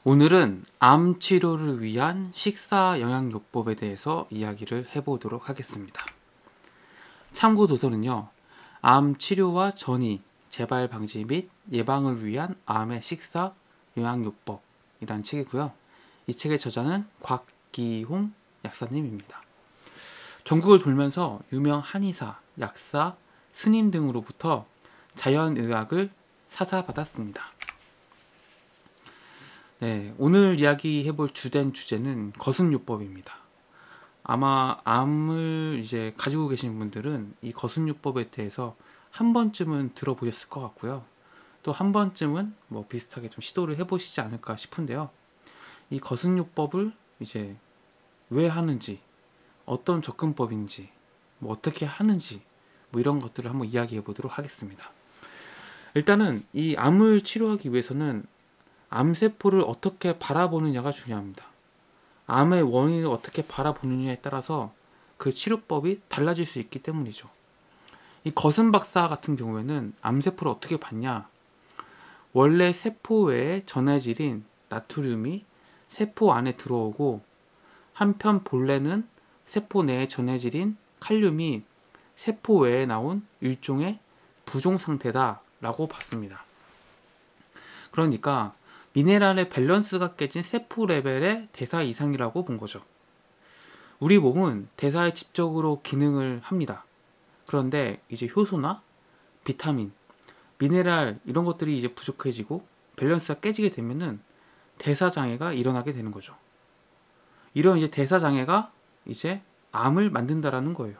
오늘은 암 치료를 위한 식사 영양요법에 대해서 이야기를 해보도록 하겠습니다. 참고 도서는요, 암 치료와 전이, 재발 방지 및 예방을 위한 암의 식사 영양요법이라는 책이고요. 이 책의 저자는 곽기홍 약사님입니다. 전국을 돌면서 유명 한의사, 약사, 스님 등으로부터 자연의학을 사사받았습니다. 네, 오늘 이야기해볼 주된 주제는 거순요법입니다. 아마 암을 이제 가지고 계신 분들은 이 거순요법에 대해서 한 번쯤은 들어보셨을 것 같고요. 또 한 번쯤은 뭐 비슷하게 좀 시도를 해보시지 않을까 싶은데요. 이 거순요법을 이제 왜 하는지, 어떤 접근법인지, 뭐 어떻게 하는지, 뭐 이런 것들을 한번 이야기해 보도록 하겠습니다. 일단은 이 암을 치료하기 위해서는 암세포를 어떻게 바라보느냐가 중요합니다. 암의 원인을 어떻게 바라보느냐에 따라서 그 치료법이 달라질 수 있기 때문이죠. 이 거순 박사 같은 경우에는 암세포를 어떻게 봤냐? 원래 세포 외에 전해질인 나트륨이 세포 안에 들어오고, 한편 본래는 세포 내에 전해질인 칼륨이 세포 외에 나온 일종의 부종 상태다 라고 봤습니다. 그러니까 미네랄의 밸런스가 깨진 세포 레벨의 대사 이상이라고 본 거죠. 우리 몸은 대사에 직접적으로 기능을 합니다. 그런데 이제 효소나 비타민, 미네랄 이런 것들이 이제 부족해지고 밸런스가 깨지게 되면은 대사 장애가 일어나게 되는 거죠. 이런 이제 대사 장애가 이제 암을 만든다라는 거예요.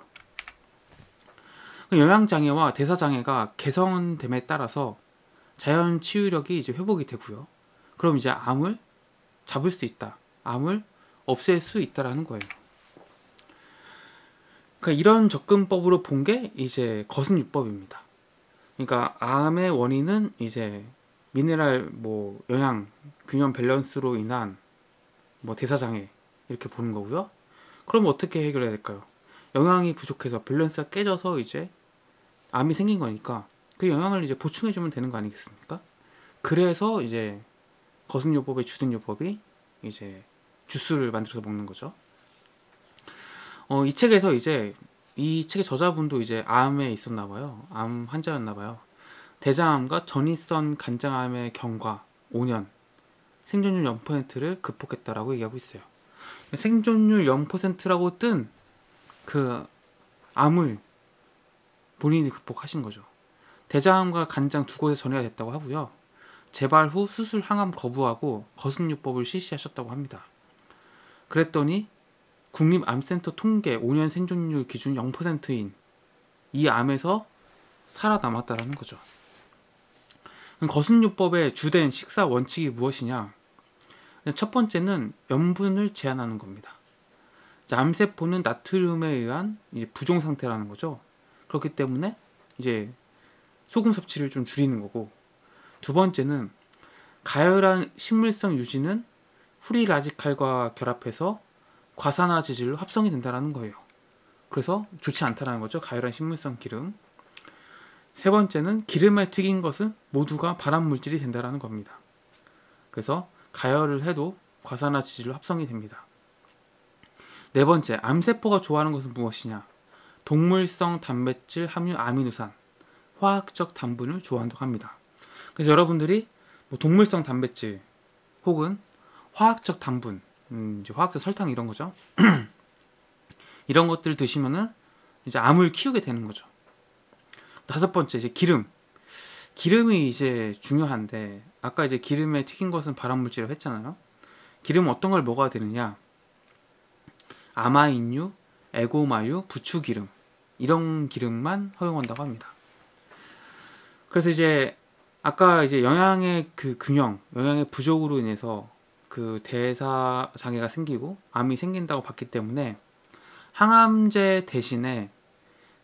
영양 장애와 대사 장애가 개선됨에 따라서 자연 치유력이 이제 회복이 되고요. 그럼 이제 암을 잡을 수 있다. 암을 없앨 수 있다라는 거예요. 그러니까 이런 접근법으로 본 게 이제 거순요법입니다. 그러니까 암의 원인은 이제 미네랄 뭐 영양 균형 밸런스로 인한 뭐 대사 장애 이렇게 보는 거고요. 그럼 어떻게 해결해야 될까요? 영양이 부족해서 밸런스가 깨져서 이제 암이 생긴 거니까 그 영양을 이제 보충해 주면 되는 거 아니겠습니까? 그래서 이제 거순요법의 주된 요법이 이제 주스를 만들어서 먹는 거죠. 이 책에서 이제 이 책의 저자분도 이제 암에 있었나 봐요. 암 환자였나 봐요. 대장암과 전이성 간장암의 경과 5년 생존율 0%를 극복했다라고 얘기하고 있어요. 생존율 0%라고 뜬 그 암을 본인이 극복하신 거죠. 대장암과 간장 두 곳에 전이가 됐다고 하고요. 재발 후 수술 항암 거부하고 거순요법을 실시하셨다고 합니다. 그랬더니 국립암센터 통계 5년 생존율 기준 0%인 이 암에서 살아남았다라는 거죠. 거순요법의 주된 식사 원칙이 무엇이냐? 첫 번째는 염분을 제한하는 겁니다. 암세포는 나트륨에 의한 이제 부종 상태라는 거죠. 그렇기 때문에 이제 소금 섭취를 좀 줄이는 거고, 두 번째는 가열한 식물성 유지는 프리 라디칼과 결합해서 과산화 지질로 합성이 된다는 거예요. 그래서 좋지 않다는 거죠. 가열한 식물성 기름. 세 번째는 기름에 튀긴 것은 모두가 발암 물질이 된다는 겁니다. 그래서 가열을 해도 과산화 지질로 합성이 됩니다. 네 번째, 암세포가 좋아하는 것은 무엇이냐? 동물성 단백질 함유 아미노산, 화학적 단분을 좋아한다고 합니다. 그래서 여러분들이 뭐 동물성 단백질 혹은 화학적 단분, 이제 화학적 설탕 이런 거죠. 이런 것들 드시면은 이제 암을 키우게 되는 거죠. 다섯 번째, 이제 기름. 기름이 이제 중요한데, 아까 이제 기름에 튀긴 것은 발암물질이라고 했잖아요. 기름은 어떤 걸 먹어야 되느냐? 아마인유, 에고마유, 부추기름 이런 기름만 허용한다고 합니다. 그래서 이제 아까 이제 영양의 그 균형, 영양의 부족으로 인해서 그 대사 장애가 생기고 암이 생긴다고 봤기 때문에 항암제 대신에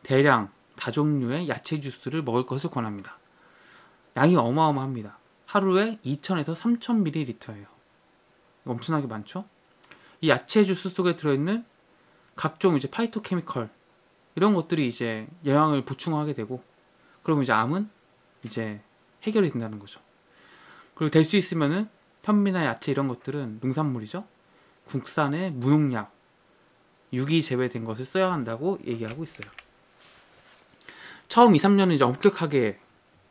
대량 다종류의 야채 주스를 먹을 것을 권합니다. 양이 어마어마합니다. 하루에 2000에서 3000ml예요. 엄청나게 많죠? 이 야채 주스 속에 들어있는 각종 이제 파이토케미컬 이런 것들이 이제 영양을 보충하게 되고, 그러면 이제 암은 이제 해결이 된다는 거죠. 그리고 될 수 있으면은 현미나 야채 이런 것들은 농산물이죠. 국산의 무농약, 유기 제외된 것을 써야 한다고 얘기하고 있어요. 처음 2, 3년은 이제 엄격하게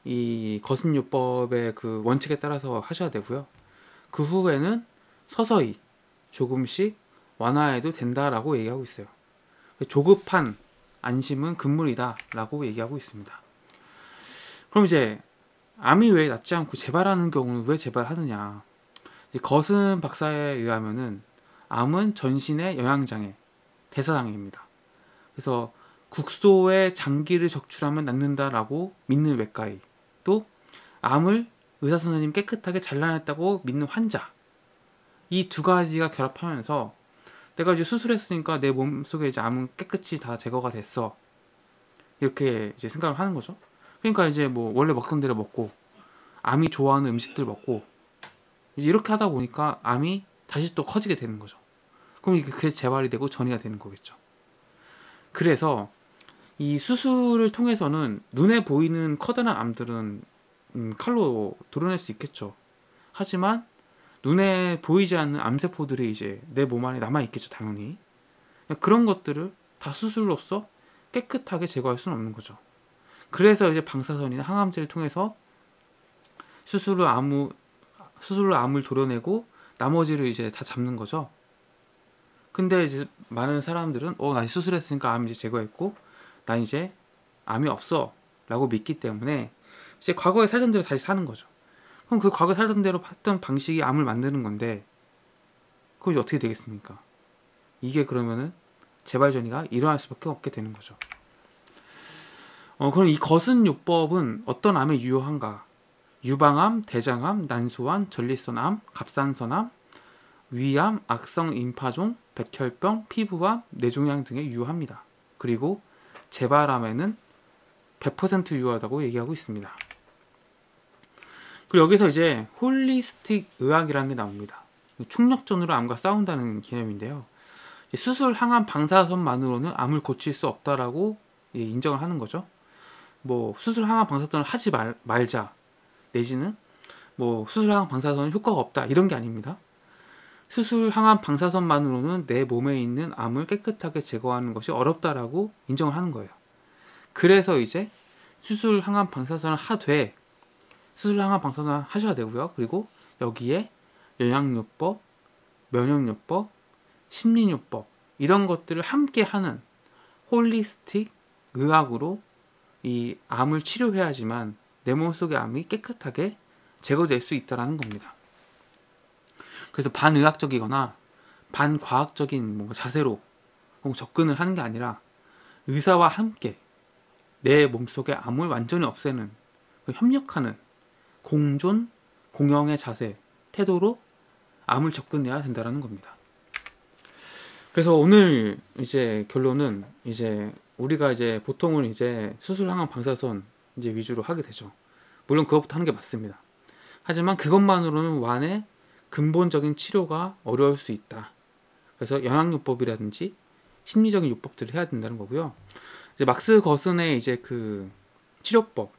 이 거슴요법의 그 원칙에 따라서 하셔야 되고요. 그 후에는 서서히 조금씩 완화해도 된다라고 얘기하고 있어요. 조급한 안심은 금물이다 라고 얘기하고 있습니다. 그럼 이제 암이 왜 낫지 않고 재발하는 경우는 왜 재발하느냐. 이제 거슴 박사에 의하면은 암은 전신의 영양장애, 대사장애입니다. 그래서 국소에 장기를 적출하면 낫는다라고 믿는 외과의, 또 암을 의사선생님 깨끗하게 잘라냈다고 믿는 환자, 이 두 가지가 결합하면서 내가 이제 수술했으니까 내 몸속에 이제 암은 깨끗이 다 제거가 됐어, 이렇게 이제 생각을 하는 거죠. 그러니까 이제 뭐 원래 먹던 대로 먹고 암이 좋아하는 음식들 먹고 이렇게 하다 보니까 암이 다시 또 커지게 되는 거죠. 그럼 이게 그게 재발이 되고 전이가 되는 거겠죠. 그래서 이 수술을 통해서는 눈에 보이는 커다란 암들은 칼로 도려낼 수 있겠죠. 하지만 눈에 보이지 않는 암세포들이 이제 내 몸 안에 남아 있겠죠, 당연히. 그런 것들을 다 수술로서 깨끗하게 제거할 수는 없는 거죠. 그래서 이제 방사선이나 항암제를 통해서 수술로 암을 도려내고 나머지를 이제 다 잡는 거죠. 근데 이제 많은 사람들은 나 수술했으니까 암 이제 제거했고 난 이제 암이 없어 라고 믿기 때문에 이제 과거에 살던 대로 다시 사는 거죠. 그럼 그 과거에 살던 대로 했던 방식이 암을 만드는 건데 그럼 이제 어떻게 되겠습니까? 이게 그러면은 재발 전이가 일어날 수밖에 없게 되는 거죠. 그럼 이 거슴요법은 어떤 암에 유효한가? 유방암, 대장암, 난소암, 전립선암, 갑상선암, 위암, 악성 임파종, 백혈병, 피부암, 뇌종양 등에 유효합니다. 그리고 재발암에는 100% 유효하다고 얘기하고 있습니다. 그리고 여기서 이제 홀리스틱 의학이라는 게 나옵니다. 총력전으로 암과 싸운다는 개념인데요. 수술 항암 방사선만으로는 암을 고칠 수 없다라고 인정을 하는 거죠. 뭐 수술 항암 방사선을 하지 말자 내지는 뭐 수술 항암 방사선은 효과가 없다 이런 게 아닙니다. 수술 항암 방사선만으로는 내 몸에 있는 암을 깨끗하게 제거하는 것이 어렵다라고 인정을 하는 거예요. 그래서 이제 수술 항암 방사선을 하되 수술 항암 방사선을 하셔야 되고요. 그리고 여기에 영양요법, 면역요법, 심리요법 이런 것들을 함께 하는 홀리스틱 의학으로 이 암을 치료해야지만 내 몸속의 암이 깨끗하게 제거될 수 있다는 겁니다. 그래서 반의학적이거나 반과학적인 뭔가 자세로 접근을 하는 게 아니라 의사와 함께 내 몸속의 암을 완전히 없애는 협력하는 공존, 공영의 자세, 태도로 암을 접근해야 된다는 겁니다. 그래서 오늘 이제 결론은 이제 우리가 이제 보통은 이제 수술 항암 방사선 이제 위주로 하게 되죠. 물론 그것부터 하는 게 맞습니다. 하지만 그것만으로는 완의 근본적인 치료가 어려울 수 있다. 그래서 영양요법이라든지 심리적인 요법들을 해야 된다는 거고요. 이제 막스 거슨의 이제 그 치료법,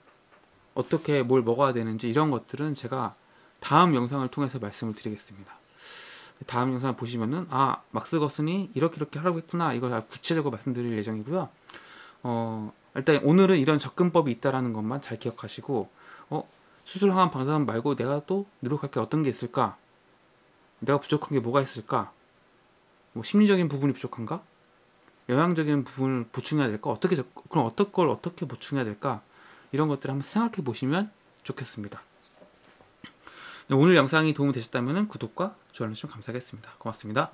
어떻게 뭘 먹어야 되는지 이런 것들은 제가 다음 영상을 통해서 말씀을 드리겠습니다. 다음 영상 보시면은 막스 거슨이 이렇게 하라고 했구나, 이걸 구체적으로 말씀드릴 예정이고요. 일단 오늘은 이런 접근법이 있다라는 것만 잘 기억하시고 수술 항암 방사선 말고 내가 또 노력할 게 어떤 게 있을까? 내가 부족한 게 뭐가 있을까? 뭐 심리적인 부분이 부족한가? 영양적인 부분을 보충해야 될까? 그럼 어떤 걸 어떻게 보충해야 될까? 이런 것들을 한번 생각해 보시면 좋겠습니다. 오늘 영상이 도움이 되셨다면 구독과 좋아요 좀 감사하겠습니다. 고맙습니다.